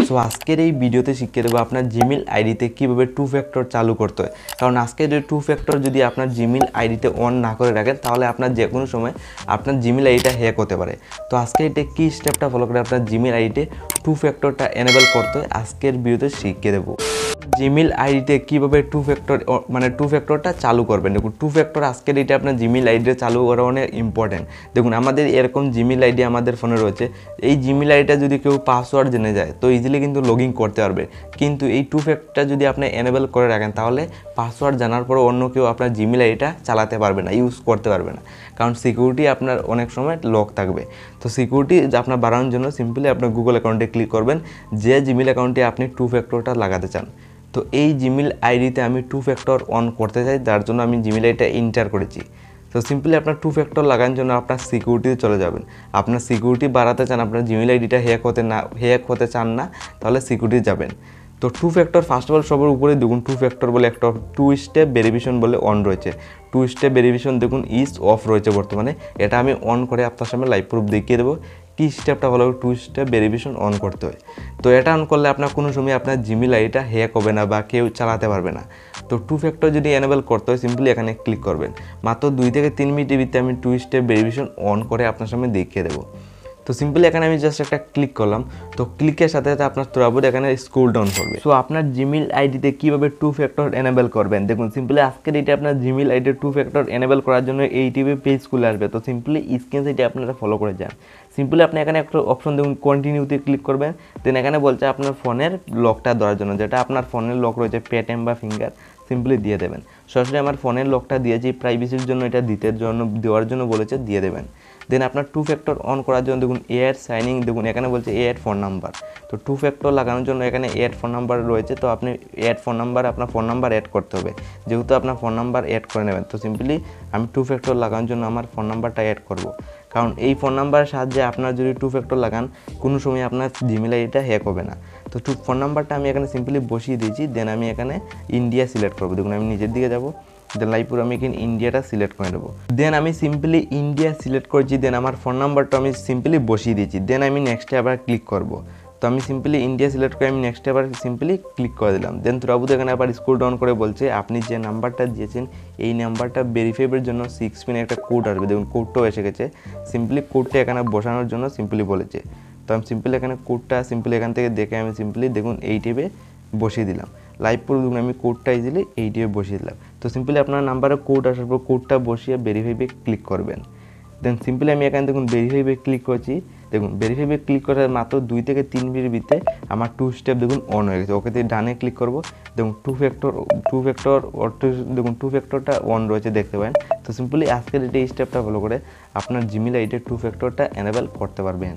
So আজকের এই ভিডিওতে শিখিয়ে দেবো আপনার জিমেইল আইডিতে কীভাবে টু ফ্যাক্টর চালু করতে হয়। কারণ আজকের এই টু ফ্যাক্টর যদি আপনার জিমেইল আইডিতে অন না করে রাখেন তাহলে আপনার যে কোনো সময় আপনার জিমেইল আইডিটা হ্যাক হতে পারে। তো আজকে এটা কী স্টেপটা ফলো করে আপনার জিমেইল আইডিতে টু ফ্যাক্টরটা এনেবল করতে হয় আজকের ভিডিওতে শিখিয়ে দেবো। জিমেইল আইডিতে কীভাবে টু ফ্যাক্টরটা চালু করবেন। দেখুন টু ফ্যাক্টর আজকের এটা আপনার জিমেইল আইডিতে চালু করা অনেক ইম্পর্টেন্ট। দেখুন আমাদের এরকম জিমেইল আইডি আমাদের ফোনে রয়েছে, এই জিমেইল আইডিটা যদি কেউ পাসওয়ার্ড জেনে যায় তো ইজিলি কিন্তু লগ ইন করতে পারবে। কিন্তু এই টু ফ্যাক্টরটা যদি আপনি এনেবল করে রাখেন তাহলে পাসওয়ার্ড জানার পর অন্য কেউ আপনার জিমেইল আইডিটা চালাতে পারবে না, ইউজ করতে পারবে না, কারণ সিকিউরিটি আপনার অনেক সময় লক থাকবে। তো সিকিউরিটি আপনার বাড়ানোর জন্য সিম্পলি আপনার গুগল অ্যাকাউন্টে ক্লিক করবেন, যে জিমেইল অ্যাকাউন্টে আপনি টু ফ্যাক্টরটা লাগাতে চান। তো এই জিমেইল আইডিতে আমি টু ফ্যাক্টর অন করতে চাই, যার জন্য আমি জিমেইল আইডিটা এন্টার করেছি। তো সিম্পলি আপনার টু ফ্যাক্টর লাগানোর জন্য আপনার সিকিউরিটিতে চলে যাবেন। আপনার সিকিউরিটি বাড়াতে চান, আপনার জিমেইল আইডিটা হ্যাক হতে চান না, তাহলে সিকিউরিটি যাবেন। তো two factor first of all সবার উপরে দেখুন টু ফ্যাক্টর বলে একটা টু স্টেপ ভেরিফিকেশন বলে অন রয়েছে। টু স্টেপ ভেরিফিকেশন দেখুন ইজ অফ রয়েছে বর্তমানে, এটা আমি অন করে আপনার সামনে লাইভ প্রুফ দেখিয়ে দেবো কি স্টেপটা হলো টু স্টেপ ভেরিফিকেশন অন করতে হয়। তো এটা অন করলে আপনার কোনো সময় আপনার জিমেইল আইডিটা হ্যাক হবে না বা কেউ চালাতে পারবে না। তো টু ফ্যাক্টর যদি এনেবল করতে হয় সিম্পলি এখানে ক্লিক করবেন। মাত্র 2 থেকে 3 মিনিটের ভিতরে আমি টু স্টেপ ভেরিফিকেশন অন করে আপনার সামনে দেখিয়ে দেবো। তো সিম্পলি এখানে আমি জাস্ট একটা ক্লিক করলাম। তো ক্লিকের সাথে সাথে আপনার তোরাবুদ এখানে স্ক্রল ডাউন করবে। সো আপনার জিমেইল আইডিতে কীভাবে টু ফ্যাক্টর এনেবল করবেন দেখুন সিম্পলি আজকের এটা আপনার Gmail ID two factor enable করার জন্য এই টিভি পেজ খুলে আসবে। তো সিম্পলি স্ক্রিন সাইডে আপনারা ফলো করে যান। সিম্পলি আপনি এখানে একটা অপশন দেখুন কন্টিনিউতে ক্লিক করবেন, দেন এখানে বলছে আপনার ফোনের লকটা দেওয়ার জন্য, যেটা আপনার ফোনের লক রয়েছে পেটিএম বা ফিঙ্গার, সিম্পলি দিয়ে দেবেন। সরাসরি আমার ফোনের লকটা দিয়েছি, প্রাইভেসির জন্য এটা দেওয়ার জন্য বলেছে, দিয়ে দেবেন। দেন আপনার টু ফ্যাক্টর অন করার জন্য দেখুন এড সাইনিং, দেখুন এখানে বলছে এড ফোন নাম্বার। তো টু ফ্যাক্টর লাগানোর জন্য এখানে এড ফোন নাম্বার রয়েছে। তো আপনি এড ফোন নাম্বার আপনার ফোন নাম্বার অ্যাড করতে হবে, যেহেতু আপনার ফোন নাম্বার অ্যাড করে নেবেন। তো সিম্পলি আমি টু ফ্যাক্টর লাগানোর জন্য আমার ফোন নাম্বারটা অ্যাড করব, কারণ এই ফোন নাম্বারের সাহায্যে আপনার যদি টু ফ্যাক্টর লাগান কোনো সময় আপনার জিমেইল আইডিটা হ্যাক হবে না। তো ফোন নাম্বারটা আমি এখানে সিম্পলি বসিয়ে দিয়েছি। দেন আমি এখানে ইন্ডিয়া সিলেক্ট করবো। দেখুন আমি নিচের দিকে যাব, দেন লাইপুর আমি এখানে ইন্ডিয়াটা সিলেক্ট করে নেবো। দেন আমি সিম্পলি ইন্ডিয়া সিলেক্ট করেছি, দেন আমার ফোন নাম্বারটা আমি সিম্পলি বসিয়ে দিয়েছি। দেন আমি নেক্সটে আবার ক্লিক করব। তো আমি সিম্পলি ইন্ডিয়া সিলেক্ট করে আমি নেক্সটে আবার সিম্পলি ক্লিক করে দিলাম। দেন তোরাবুদ এখানে আবার স্ক্রল ডাউন করে বলছে আপনি যে নাম্বারটা দিয়েছেন এই নাম্বারটা ভেরিফাইয়ের জন্য 6 পিনের একটা কোড আসবে। দেখুন কোডটাও এসে গেছে, সিম্পলি কোডটা এখানে বসানোর জন্য সিম্পলি বলেছে। তো আমি সিম্পলি এখানে কোডটা সিম্পলি এখান থেকে দেখে আমি সিম্পলি দেখুন এই টিপে বসিয়ে দিলাম। লাইভ করে দেখুন আমি কোডটা ইজিলি এই টিপে বসিয়ে দিলাম। তো সিম্পলি আপনার নাম্বারে কোড আসার পর কোডটা বসিয়ে ভেরিফাইবে ক্লিক করবেন। দেন সিম্পলি আমি এখানে দেখুন ভেরিফাইবে ক্লিক করছি। দেখুন ভেরিফাইবে ক্লিক করার মাত্র 2 থেকে 3 মিনিটের ভিতরে আমার টু স্টেপ দেখুন অন হয়ে গেছে। ওকে ডানে ক্লিক করব, দেখুন টু ফ্যাক্টর দেখুন টু ফ্যাক্টরটা অন রয়েছে দেখতে পাবেন। তো সিম্পলি আজকের এই স্টেপটা ফলো করে আপনার জিমেইল আইডিতে টু ফ্যাক্টরটা এনেবল করতে পারবেন।